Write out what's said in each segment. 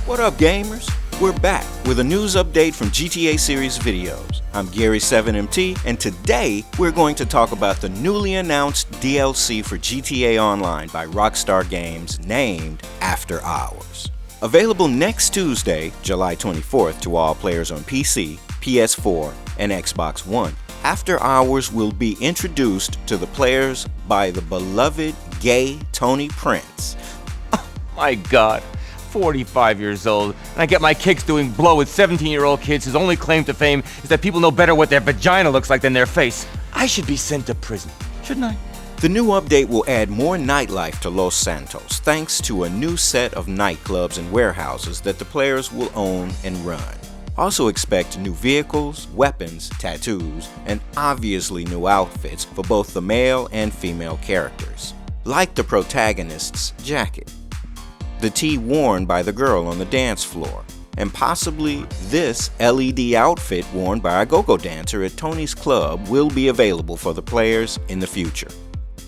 What up, gamers? We're back with a news update from GTA series videos. I'm Gary7MT, and today we're going to talk about the newly announced DLC for GTA Online by Rockstar Games named After Hours. Available next Tuesday, July 24th to all players on PC, PS4, and Xbox One. After Hours will be introduced to the players by the beloved gay Tony Prince. Oh my god. 45 years old, and I get my kicks doing blow with 17-year-old kids whose only claim to fame is that people know better what their vagina looks like than their face. I should be sent to prison, shouldn't I? The new update will add more nightlife to Los Santos thanks to a new set of nightclubs and warehouses that the players will own and run. Also expect new vehicles, weapons, tattoos, and obviously new outfits for both the male and female characters, like the protagonist's jacket, the tee worn by the girl on the dance floor, and possibly this LED outfit worn by a go-go dancer at Tony's Club will be available for the players in the future.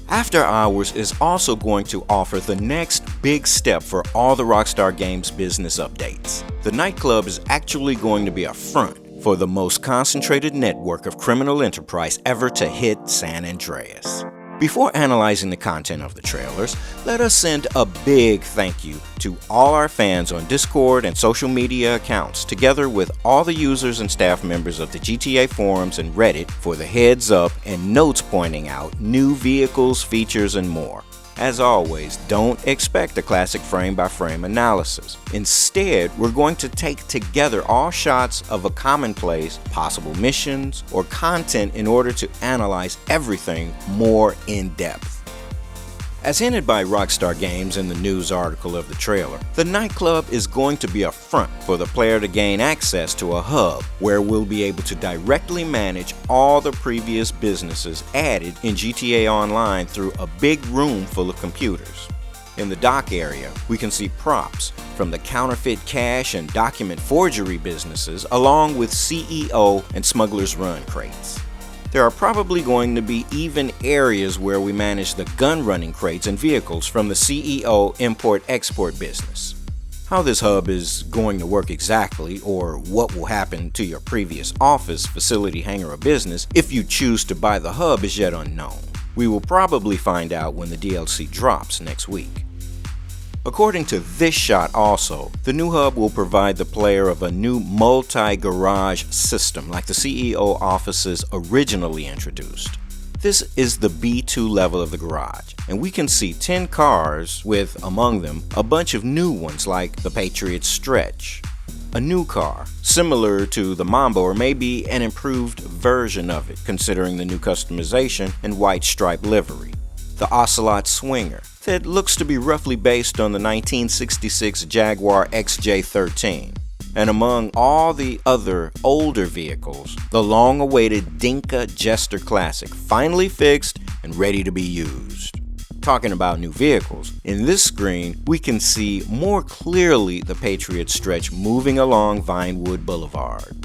After Hours is also going to offer the next big step for all the Rockstar Games business updates. The Nightclub is actually going to be a front for the most concentrated network of criminal enterprise ever to hit San Andreas. Before analyzing the content of the trailers, let us send a big thank you to all our fans on Discord and social media accounts, together with all the users and staff members of the GTA forums and Reddit for the heads up and notes pointing out new vehicles, features, and more. As always, don't expect a classic frame-by-frame analysis. Instead, we're going to take together all shots of a commonplace, possible missions, or content in order to analyze everything more in depth. As hinted by Rockstar Games in the news article of the trailer, the Nightclub is going to be a front for the player to gain access to a hub where we'll be able to directly manage all the previous businesses added in GTA Online through a big room full of computers. In the dock area, we can see props from the counterfeit cash and document forgery businesses, along with CEO and Smuggler's Run crates. There are probably going to be even areas where we manage the gun running crates and vehicles from the CEO import-export business. How this hub is going to work exactly, or what will happen to your previous office, facility, hangar, or business if you choose to buy the hub is yet unknown. We will probably find out when the DLC drops next week. According to this shot also, the new hub will provide the player of a new multi-garage system like the CEO offices originally introduced. This is the B2 level of the garage, and we can see 10 cars with, among them, a bunch of new ones like the Patriot Stretch, a new car, similar to the Mambo or maybe an improved version of it considering the new customization and white stripe livery, the Ocelot Swinger, that looks to be roughly based on the 1966 Jaguar XJ13. And among all the other older vehicles, the long-awaited Dinka Jester Classic, finally fixed and ready to be used. Talking about new vehicles, in this screen we can see more clearly the Patriot Stretch moving along Vinewood Boulevard.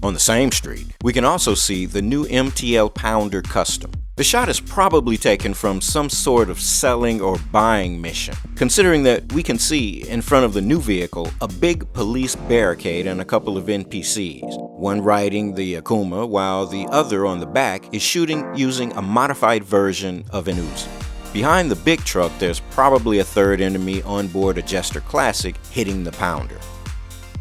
On the same street, we can also see the new MTL Pounder Custom. The shot is probably taken from some sort of selling or buying mission, considering that we can see in front of the new vehicle a big police barricade and a couple of NPCs, one riding the Akuma while the other on the back is shooting using a modified version of an Uzi. Behind the big truck there's probably a third enemy on board a Jester Classic hitting the Pounder.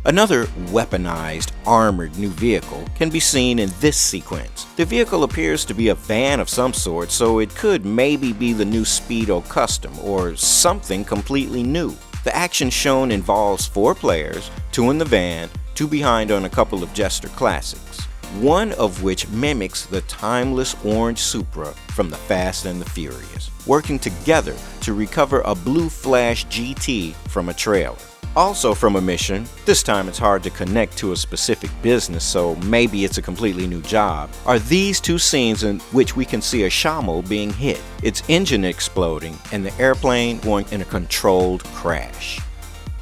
Another weaponized, armored new vehicle can be seen in this sequence. The vehicle appears to be a van of some sort, so it could maybe be the new Speedo Custom or something completely new. The action shown involves 4 players, 2 in the van, 2 behind on a couple of Jester Classics, one of which mimics the timeless orange Supra from the Fast and the Furious, working together to recover a blue Flash GT from a trailer. Also from a mission, this time it's hard to connect to a specific business, so maybe it's a completely new job, are these 2 scenes in which we can see a Shamo being hit, its engine exploding, and the airplane going in a controlled crash.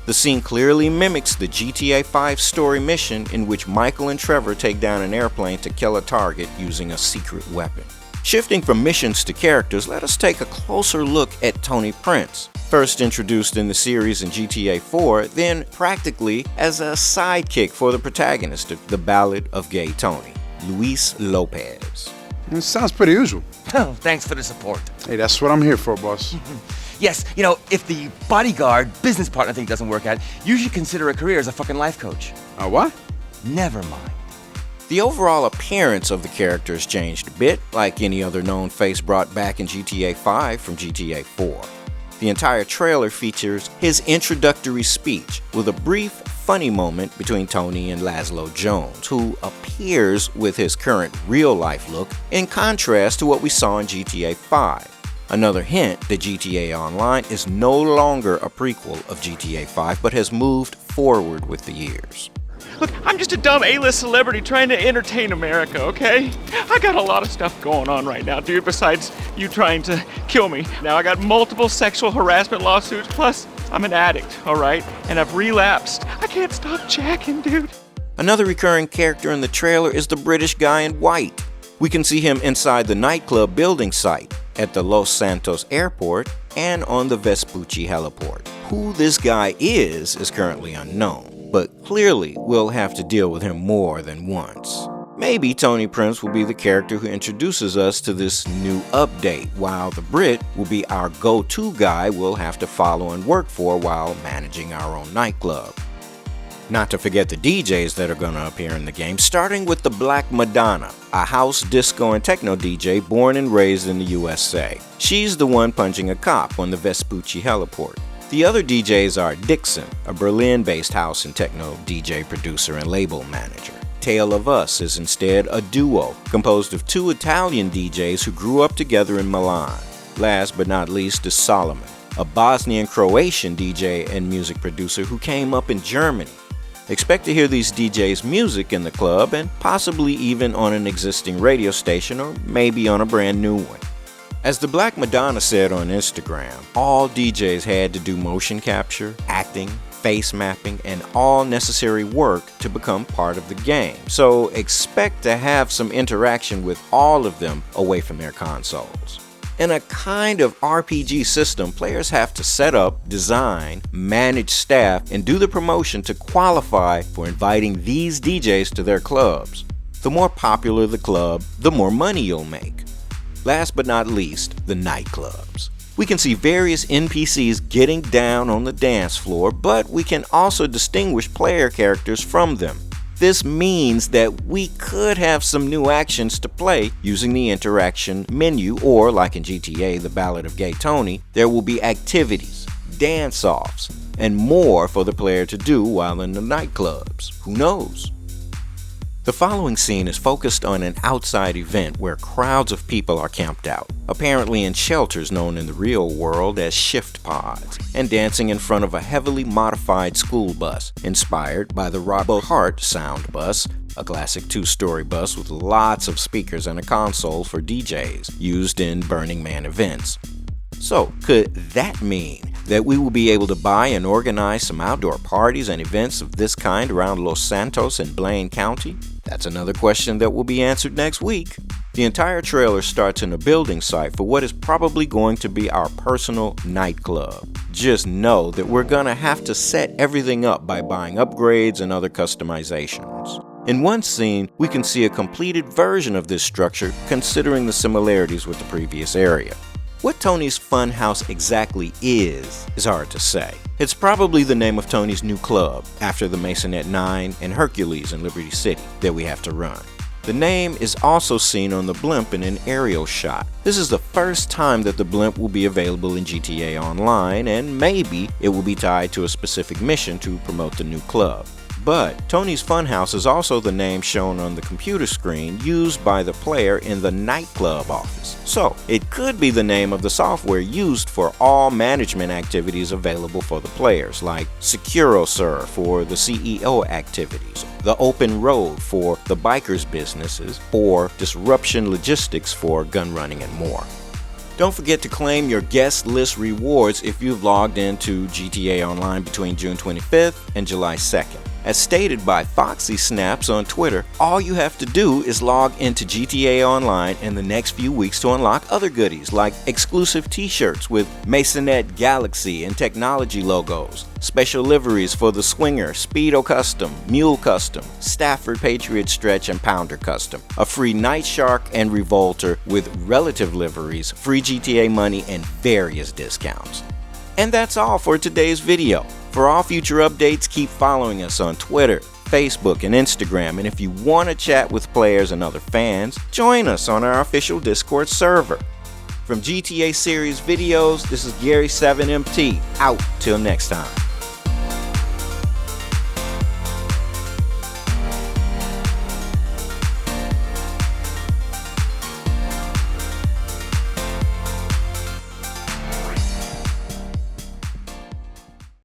The scene clearly mimics the GTA 5 story mission in which Michael and Trevor take down an airplane to kill a target using a secret weapon. Shifting from missions to characters, let us take a closer look at Tony Prince. First introduced in the series in GTA 4, then practically as a sidekick for the protagonist of The Ballad of Gay Tony, Luis Lopez. It sounds pretty usual. Oh, thanks for the support. Hey, that's what I'm here for, boss. Yes, if the bodyguard business partner thing doesn't work out, you should consider a career as a fucking life coach. What? Never mind. The overall appearance of the character has changed a bit, like any other known face brought back in GTA 5 from GTA 4. The entire trailer features his introductory speech, with a brief, funny moment between Tony and Laszlo Jones, who appears with his current real-life look in contrast to what we saw in GTA 5. Another hint that GTA Online is no longer a prequel of GTA 5, but has moved forward with the years. Look, I'm just a dumb A-list celebrity trying to entertain America, okay? I got a lot of stuff going on right now, dude, besides you trying to kill me. Now I got multiple sexual harassment lawsuits, plus I'm an addict, all right? And I've relapsed. I can't stop jacking, dude. Another recurring character in the trailer is the British guy in white. We can see him inside the nightclub building site, at the Los Santos airport, and on the Vespucci heliport. Who this guy is currently unknown, but clearly we'll have to deal with him more than once. Maybe Tony Prince will be the character who introduces us to this new update, while the Brit will be our go-to guy we'll have to follow and work for while managing our own nightclub. Not to forget the DJs that are going to appear in the game, starting with the Black Madonna, a house, disco, and techno DJ born and raised in the USA. She's the one punching a cop on the Vespucci heliport. The other DJs are Dixon, a Berlin-based house and techno DJ producer and label manager. Tale of Us is instead a duo composed of two Italian DJs who grew up together in Milan. Last but not least is Solomon, a Bosnian-Croatian DJ and music producer who came up in Germany. Expect to hear these DJs' music in the club and possibly even on an existing radio station or maybe on a brand new one. As the Black Madonna said on Instagram, all DJs had to do motion capture, acting, face mapping, and all necessary work to become part of the game. So expect to have some interaction with all of them away from their consoles. In a kind of RPG system, players have to set up, design, manage staff, and do the promotion to qualify for inviting these DJs to their clubs. The more popular the club, the more money you'll make. Last but not least, the nightclubs. We can see various NPCs getting down on the dance floor, but we can also distinguish player characters from them. This means that we could have some new actions to play using the interaction menu, or like in GTA The Ballad of Gay Tony, there will be activities, dance-offs, and more for the player to do while in the nightclubs. Who knows? The following scene is focused on an outside event where crowds of people are camped out, apparently in shelters known in the real world as shift pods, and dancing in front of a heavily modified school bus, inspired by the Robert Hart Sound Bus, a classic two-story bus with lots of speakers and a console for DJs, used in Burning Man events. So, could that mean that we will be able to buy and organize some outdoor parties and events of this kind around Los Santos and Blaine County? That's another question that will be answered next week. The entire trailer starts in a building site for what is probably going to be our personal nightclub. Just know that we're gonna have to set everything up by buying upgrades and other customizations. In one scene, we can see a completed version of this structure considering the similarities with the previous area. What Tony's Funhouse exactly is hard to say. It's probably the name of Tony's new club, after the Masonette 9 and Hercules in Liberty City, that we have to run. The name is also seen on the blimp in an aerial shot. This is the first time that the blimp will be available in GTA Online, and maybe it will be tied to a specific mission to promote the new club. But Tony's Funhouse is also the name shown on the computer screen used by the player in the Nightclub office. So, it could be the name of the software used for all management activities available for the players, like SecuroSer for the CEO activities, the Open Road for the bikers businesses, or Disruption Logistics for gun running and more. Don't forget to claim your guest list rewards if you've logged into GTA Online between June 25th and July 2nd. As stated by Foxy Snaps on Twitter, all you have to do is log into GTA Online in the next few weeks to unlock other goodies like exclusive t-shirts with Masonette Galaxy and technology logos, special liveries for the Swinger, Speedo Custom, Mule Custom, Stafford Patriot Stretch and Pounder Custom, a free Night Shark and Revolter with relative liveries, free GTA money, and various discounts. And that's all for today's video. For all future updates, keep following us on Twitter, Facebook, and Instagram. And if you want to chat with players and other fans, join us on our official Discord server. From GTA Series Videos, this is Gary 7MT, out till next time.